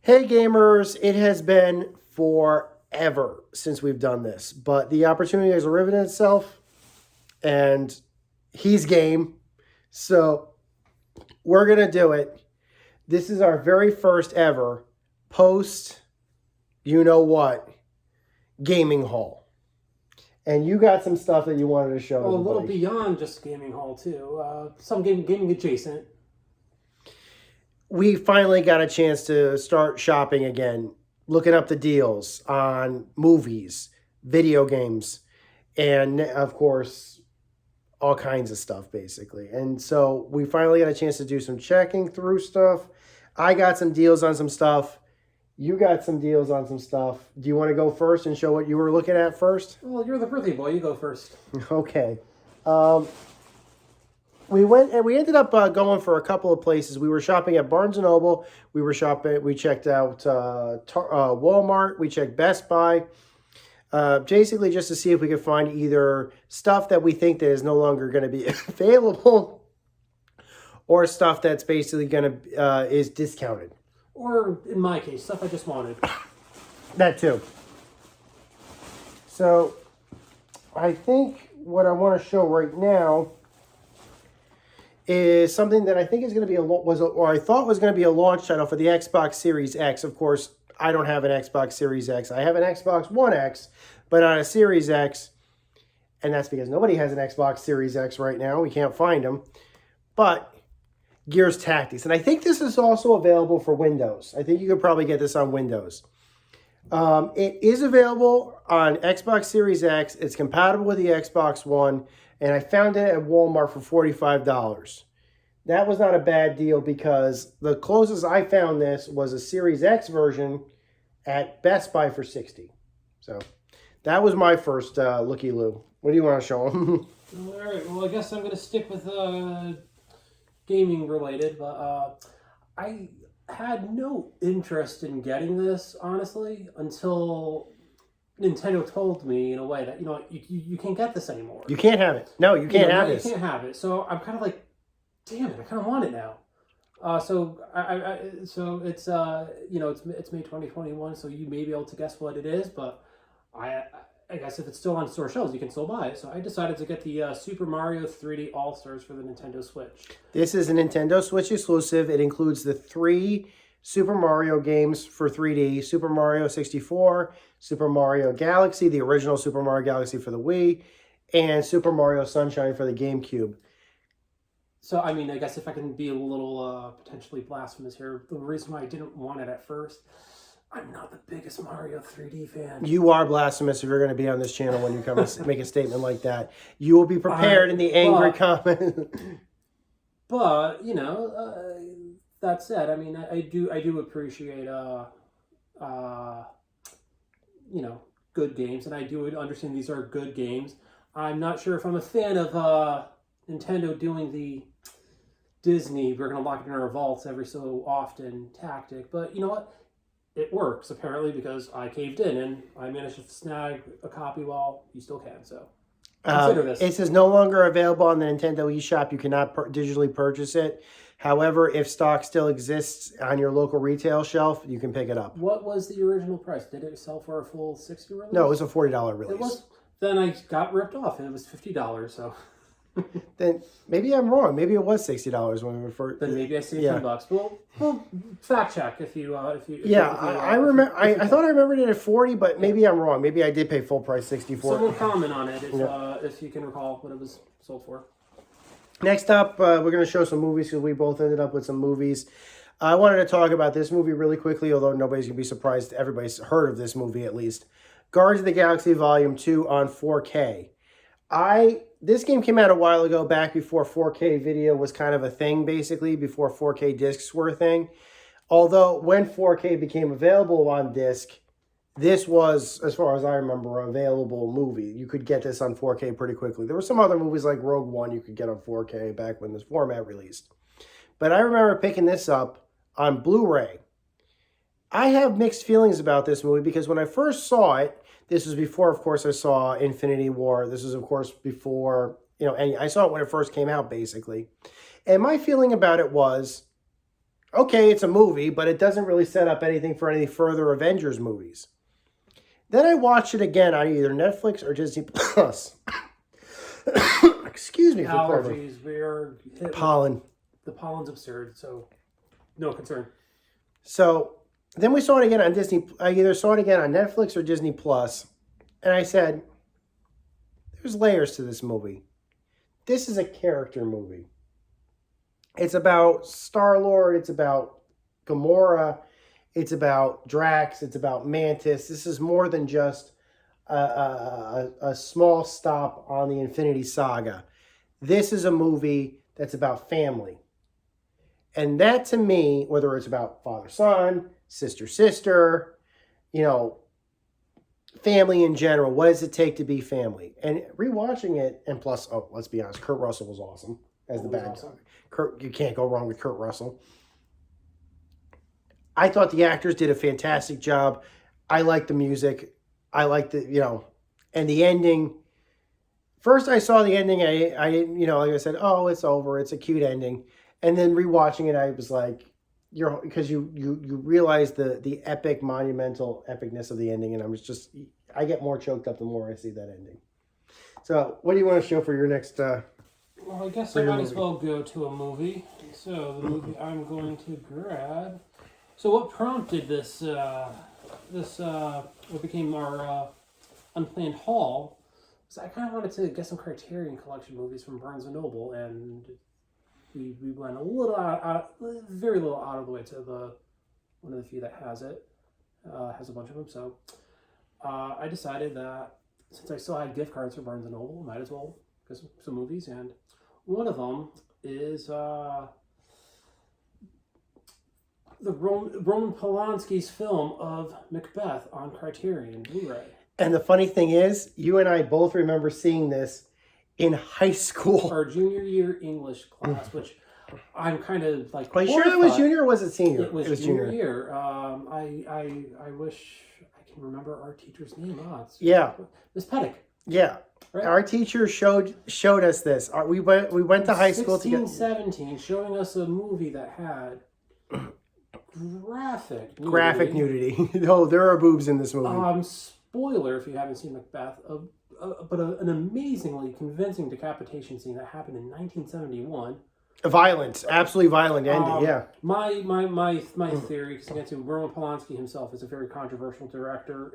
Hey gamers, it has been forever since we've done this, but the opportunity has arisen itself and he's game. So we're going to do it. This is our very first ever post, you know what, gaming haul. And you got some stuff that you wanted to show Well, a little everybody. beyond just gaming hall too. Some gaming adjacent. We finally got a chance to start shopping again, looking up the deals on movies, video games, and of course, all kinds of stuff basically. And so we finally got a chance to do some checking through stuff. I got some deals on some stuff. You got some deals on some stuff. Do you want to go first and show what you were looking at first? Well, you're the birthday boy. You go first. Okay. We went and we ended up going for a couple of places. We were shopping at Barnes & Noble. We checked out Walmart. We checked Best Buy. Basically just to see if we could find either stuff that we think that is no longer going to be available or stuff that's basically going to is discounted. Or, in my case, stuff I just wanted. That too. So, I think what I want to show right now is something that I think is going to be I thought was going to be a launch title for the Xbox Series X. Of course, I don't have an Xbox Series X. I have an Xbox One X, but not a Series X. And that's because nobody has an Xbox Series X right now. We can't find them. But Gears Tactics. And I think this is also available for Windows. I think you could probably get this on Windows. It is available on Xbox Series X. It's compatible with the Xbox One. And I found it at Walmart for $45. That was not a bad deal because the closest I found this was a Series X version at Best Buy for $60. So that was my first looky-loo. What do you want to show them? All right. Well, I guess I'm going to stick with gaming related, but I had no interest in getting this, honestly, until Nintendo told me in a way that, you can't get this anymore. You can't have it. No, you can't have it. this. You can't have it. So I'm kind of like, damn it, I kind of want it now. So it's it's May 2021, so you may be able to guess what it is, but I guess if it's still on store shelves, you can still buy it. So I decided to get the Super Mario 3D All-Stars for the Nintendo Switch. This is a Nintendo Switch exclusive. It includes the 3 Super Mario games for 3D, Super Mario 64, Super Mario Galaxy, the original Super Mario Galaxy for the Wii, and Super Mario Sunshine for the GameCube. So, I mean, I guess if I can be a little potentially blasphemous here, the reason why I didn't want it at first, I'm not the biggest Mario 3D fan. You are blasphemous if you're going to be on this channel when you come and make a statement like that. You will be prepared in the angry comment. But, that said, I mean, I do appreciate, good games, and I do understand these are good games. I'm not sure if I'm a fan of Nintendo doing the Disney, we're going to lock it in our vaults every so often tactic, but you know what? It works, apparently, because I caved in, and I managed to snag a copy while you still can, so consider this. It says no longer available on the Nintendo eShop. You cannot digitally purchase it. However, if stock still exists on your local retail shelf, you can pick it up. What was the original price? Did it sell for a full $60 release? No, it was a $40 release. It was? Then I got ripped off, and it was $50, so... Then maybe I'm wrong. Maybe it was $60 when we first. Then maybe I saved $10. Well, fact check if you. I remember. I thought I remembered it at 40, but maybe I'm wrong. Maybe I did pay full price 64. Someone comment on it if you can recall what it was sold for. Next up, we're going to show some movies because we both ended up with some movies. I wanted to talk about this movie really quickly, although nobody's going to be surprised. Everybody's heard of this movie at least. Guardians of the Galaxy Volume 2 on 4K. This game came out a while ago, back before 4K video was kind of a thing, basically, before 4K discs were a thing. Although, when 4K became available on disc, this was, as far as I remember, an available movie. You could get this on 4K pretty quickly. There were some other movies like Rogue One you could get on 4K back when this format released. But I remember picking this up on Blu-ray. I have mixed feelings about this movie because when I first saw it, this was before, of course, I saw Infinity War. This was, of course, before, I saw it when it first came out, basically. And my feeling about it was, okay, it's a movie, but it doesn't really set up anything for any further Avengers movies. Then I watched it again on either Netflix or Disney Plus. Excuse me for Allergies. We're pollen. The pollen's absurd, so no concern. So then we saw it again on Disney. I either saw it again on Netflix or Disney Plus, and I said, "There's layers to this movie. This is a character movie. It's about Star-Lord. It's about Gamora. It's about Drax. It's about Mantis. This is more than just a small stop on the Infinity Saga. This is a movie that's about family. And that to me, whether it's about father-son, sister-sister, family in general, what does it take to be family? And rewatching it, and plus, let's be honest, Kurt Russell was awesome as the bad guy. You can't go wrong with Kurt Russell. I thought the actors did a fantastic job. I liked the music. I liked the, and the ending. First I saw the ending, I didn't, like I said, oh, it's over. It's a cute ending. And then rewatching it, I was like, because you realize the epic, monumental epicness of the ending. And I get more choked up the more I see that ending. So what do you want to show for your next, well, I guess I might as well go to a movie. So the movie I'm going to grab. So what prompted this what became our unplanned haul was I kind of wanted to get some Criterion Collection movies from Barnes & Noble, and we went a little very little out of the way to one of the few that has it. Has a bunch of them. So I decided that since I still had gift cards for Barnes & Noble, I might as well get some movies, and one of them is the Roman Polanski's film of Macbeth on Criterion Blu-ray. And the funny thing is, you and I both remember seeing this in high school. Our junior year English class, which I'm kind of like... Are you sure it was junior or was it senior? It was junior year. I wish I can remember our teacher's name. Yeah. Miss Pettick. Yeah. Right? Our teacher showed us this. We went to high school together. 17, showing us a movie that had graphic nudity. No, there are boobs in this movie. Spoiler if you haven't seen Macbeth, but an amazingly convincing decapitation scene that happened in 1971. Violent, absolutely violent ending. Yeah. My theory, because again, Roman Polanski himself is a very controversial director.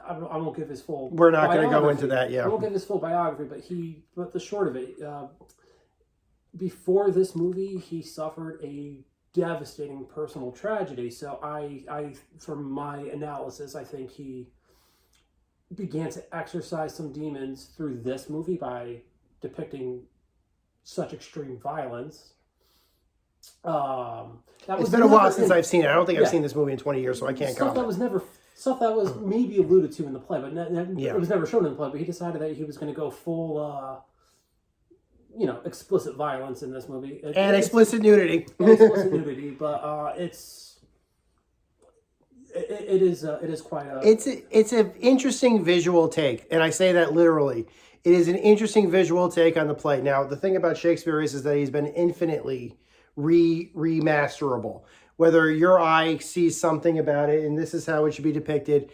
I won't give his full. We're not going to go into that. Yeah. I won't give his full biography, but the short of it, before this movie, he suffered a devastating personal tragedy. So I from my analysis, I think he began to exorcise some demons through this movie by depicting such extreme violence. It's been a while since I've seen it. I don't think I've seen this movie in 20 years, so I can't comment. Stuff that was maybe alluded to in the play, but it was never shown in the play. But he decided that he was going to go full, explicit violence in this movie. Explicit nudity. But it is quite a... It's an interesting visual take, and I say that literally. It is an interesting visual take on the play. Now, the thing about Shakespeare is that he's been infinitely remasterable. Whether your eye sees something about it, and this is how it should be depicted,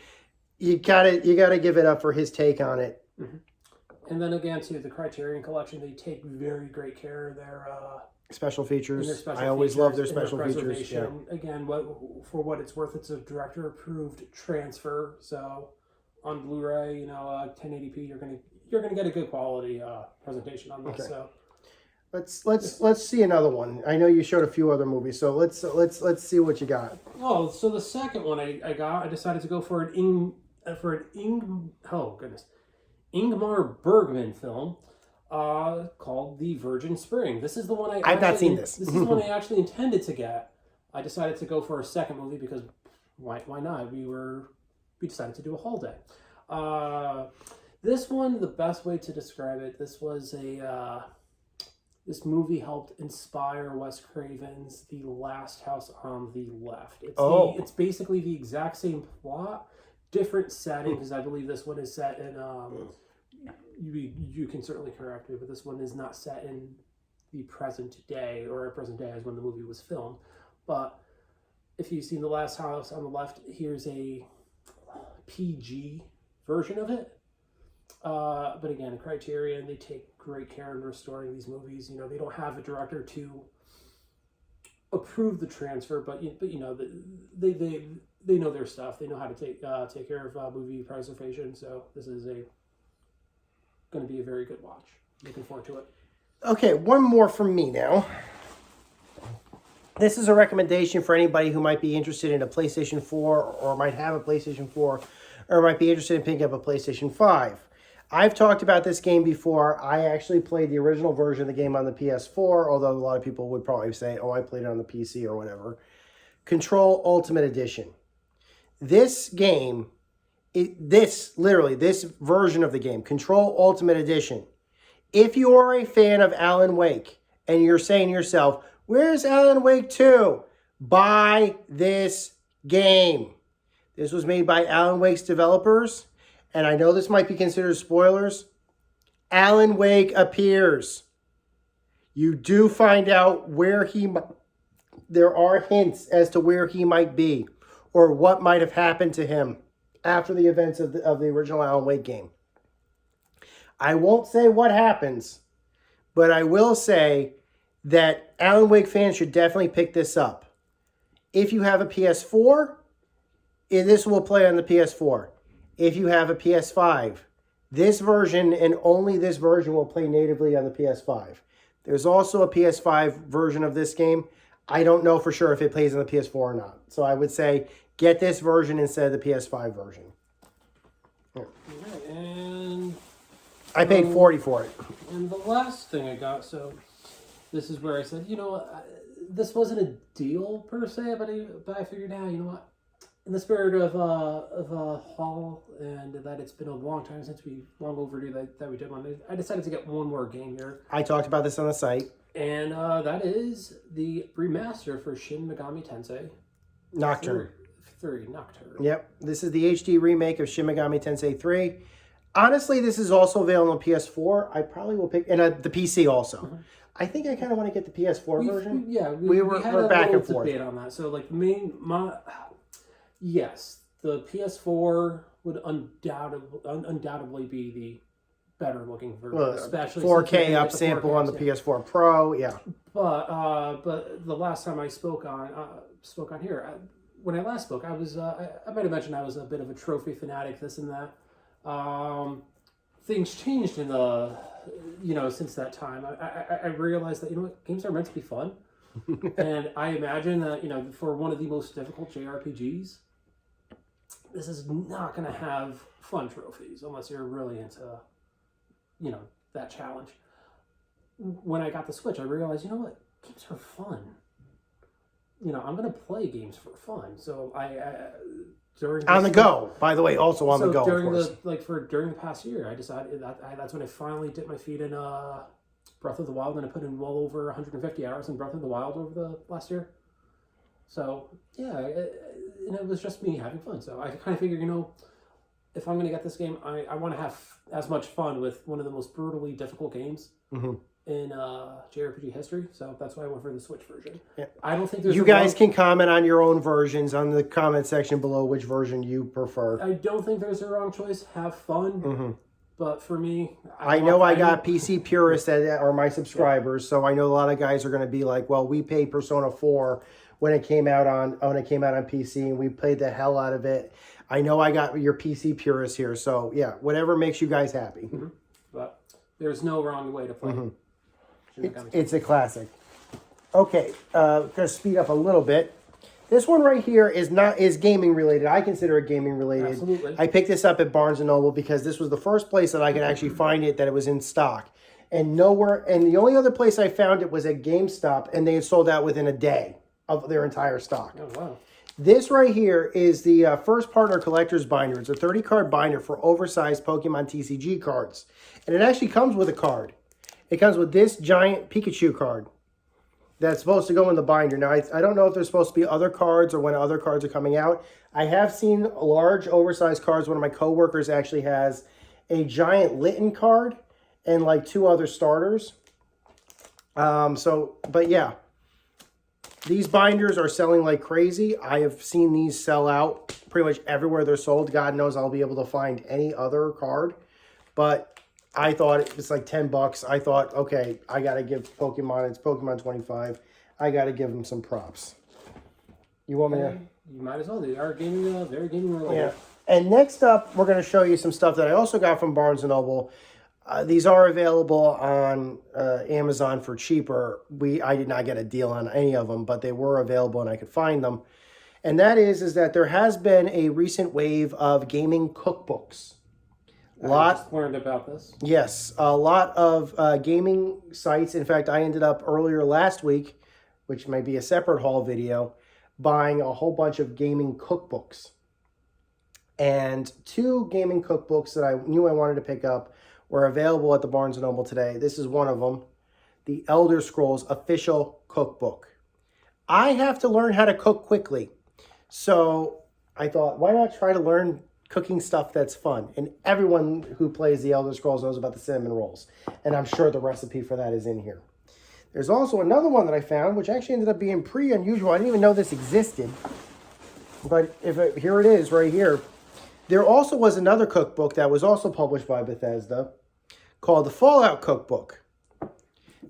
you gotta give it up for his take on it. Mm-hmm. And then again, too, the Criterion Collection, they take very great care of their special features. I always love their special features. Yeah. Again, for what it's worth, it's a director-approved transfer. So on Blu-ray, 1080p, you're gonna get a good quality presentation on this. Okay. So let's see another one. I know you showed a few other movies, so let's see what you got. Oh, so the second one I decided to go for an Ingmar Bergman film called The Virgin Spring. This is the one I've not seen this. This is the one I actually intended to get. I decided to go for a second movie because why not? We decided to do a haul day. This one, the best way to describe it, this was this movie helped inspire Wes Craven's The Last House on the Left. It's basically the exact same plot, different setting, because I believe this one is set in, you can certainly correct me, but this one is not set in the present day, or present day as when the movie was filmed. But if you've seen The Last House on the Left, here's a PG version of it. But again, Criterion, they take great care in restoring these movies. You know, they don't have a director to approve the transfer, but you know, they know their stuff. They know how to take care of movie preservation. So this is going to be a very good watch. Looking forward to it. Okay, one more from me now. This is a recommendation for anybody who might be interested in a PlayStation 4 or might have a PlayStation 4 or might be interested in picking up a PlayStation 5. I've talked about this game before. I actually played the original version of the game on the PS4, although a lot of people would probably say, oh, I played it on the PC or whatever. Control Ultimate Edition. This game, this version of the game, Control Ultimate Edition, if you are a fan of Alan Wake and you're saying to yourself, where's Alan Wake 2? Buy this game. This was made by Alan Wake's developers. And I know this might be considered spoilers. Alan Wake appears. You do find out where there are hints as to where he might be or what might have happened to him after the events of the original Alan Wake game. I won't say what happens, but I will say that Alan Wake fans should definitely pick this up. If you have a PS4, this will play on the PS4. If you have a PS5, this version and only this version will play natively on the PS5. There's also a PS5 version of this game. I don't know for sure if it plays on the PS4 or not. So I would say get this version instead of the PS5 version. Okay, and I paid $40 for it. And the last thing I got, so this is where I said, you know, this wasn't a deal per se, but I figured out, you know what? In the spirit of Hall and that it's been a long time since long overdue that we did one, I decided to get one more game here. I talked about this on the site. And that is the remaster for Shin Megami Tensei Nocturne. 3 Nocturne. Yep. This is the HD remake of Shin Megami Tensei 3. Honestly, this is also available on PS4. I probably will pick, and the PC also. Mm-hmm. I think I kind of want to get the PS4 version. We had a back and forth debate on that. So like yes, the PS4 would undoubtedly be the better looking version, especially 4K upsample on the PS4 Pro. Yeah, but the last time I spoke on here, when I last spoke, I might have mentioned I was a bit of a trophy fanatic, this and that. Things changed in the since that time. I realized that what, games are meant to be fun, and I imagine that for one of the most difficult JRPGs, this is not going to have fun trophies unless you're really into that challenge. When I got the Switch, I realized what, games are fun. I'm going to play games for fun. So on the go, by the way, also on the go. During the past year, I decided that's when I finally dipped my feet in Breath of the Wild, and I put in well over 150 hours in Breath of the Wild over the last year. So yeah, and it was just me having fun. So I kind of figured, if I'm going to get this game, I want to have as much fun with one of the most brutally difficult games in JRPG history. So that's why I went for the Switch version. Yeah. I don't think there's you guys can comment on your own versions on the comment section below which version you prefer. I don't think there's a wrong choice. Have fun. But for me, I got PC purists that are my subscribers, so I know a lot of guys are going to be like, "Well, we paid Persona 4 when it came out on PC, and we played the hell out of it." I know I got your PC purists here, so yeah, whatever makes you guys happy. But there's no wrong way to play. It's a classic. Okay, gonna speed up a little bit. This one right here is gaming related. I consider it gaming related. Absolutely. I picked this up at Barnes & Noble because this was the first place that I could actually find it that it was in stock. And the only other place I found it was at GameStop, and they had sold out within a day of their entire stock. Oh, wow. This right here is the First Partner Collector's Binder. It's a 30-card binder for oversized Pokemon TCG cards. And it actually comes with a card. It comes with this giant Pikachu card that's supposed to go in the binder. Now, I don't know if there's supposed to be other cards or when other cards are coming out. I have seen large, oversized cards. One of my coworkers actually has a giant Litten card and like 2 other starters. But yeah. These binders are selling like crazy. I have seen these sell out pretty much everywhere they're sold. God knows I'll be able to find any other card. But I thought it was like 10 bucks. I thought, okay, I got to give Pokemon, it's Pokemon 25. I got to give them some props. You want me to? You might as well. They are gaming, very gaming related. Yeah. And next up, we're going to show you some stuff that I also got from Barnes & Noble. These are available on Amazon for cheaper. I did not get a deal on any of them, but they were available and I could find them. And that is that there has been a recent wave of gaming cookbooks. I just learned about this. Yes, a lot of gaming sites. In fact, I ended up earlier last week, which may be a separate haul video, buying a whole bunch of gaming cookbooks. And 2 gaming cookbooks that I knew I wanted to pick up were available at the Barnes & Noble today. This is one of them, the Elder Scrolls Official Cookbook. I have to learn how to cook quickly. So I thought, why not try to learn cooking stuff that's fun? And everyone who plays the Elder Scrolls knows about the cinnamon rolls. And I'm sure the recipe for that is in here. There's also another one that I found, which actually ended up being pretty unusual. I didn't even know this existed. But here it is right here. There also was another cookbook that was also published by Bethesda called the Fallout Cookbook.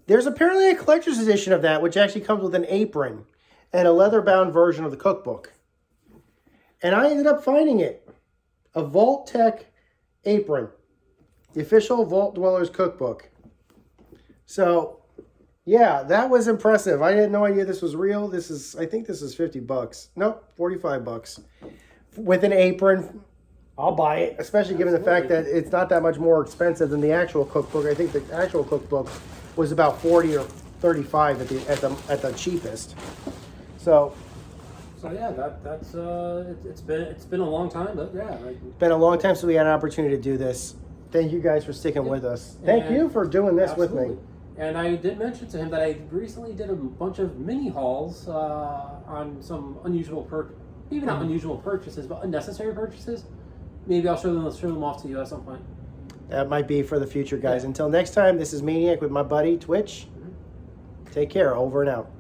There's apparently a collector's edition of that, which actually comes with an apron and a leather-bound version of the cookbook. And I ended up finding it. A Vault Tech apron. The official Vault Dwellers Cookbook. So, yeah, that was impressive. I had no idea this was real. I think this is 50 bucks. Nope, 45 bucks. With an apron. I'll buy it, especially given the fact that it's not that much more expensive than the actual cookbook. I think the actual cookbook was about 40 or 35 at the cheapest. So yeah, it's been a long time, but yeah, it's been a long time since we had an opportunity to do this. Thank you guys for sticking with us. Thank you for doing this with me. And I did mention to him that I recently did a bunch of mini hauls on some unusual maybe not unusual purchases, but unnecessary purchases. Maybe I'll show them off to you at some point. That might be for the future, guys. Until next time, this is Maniac with my buddy, Twitch. Take care. Over and out.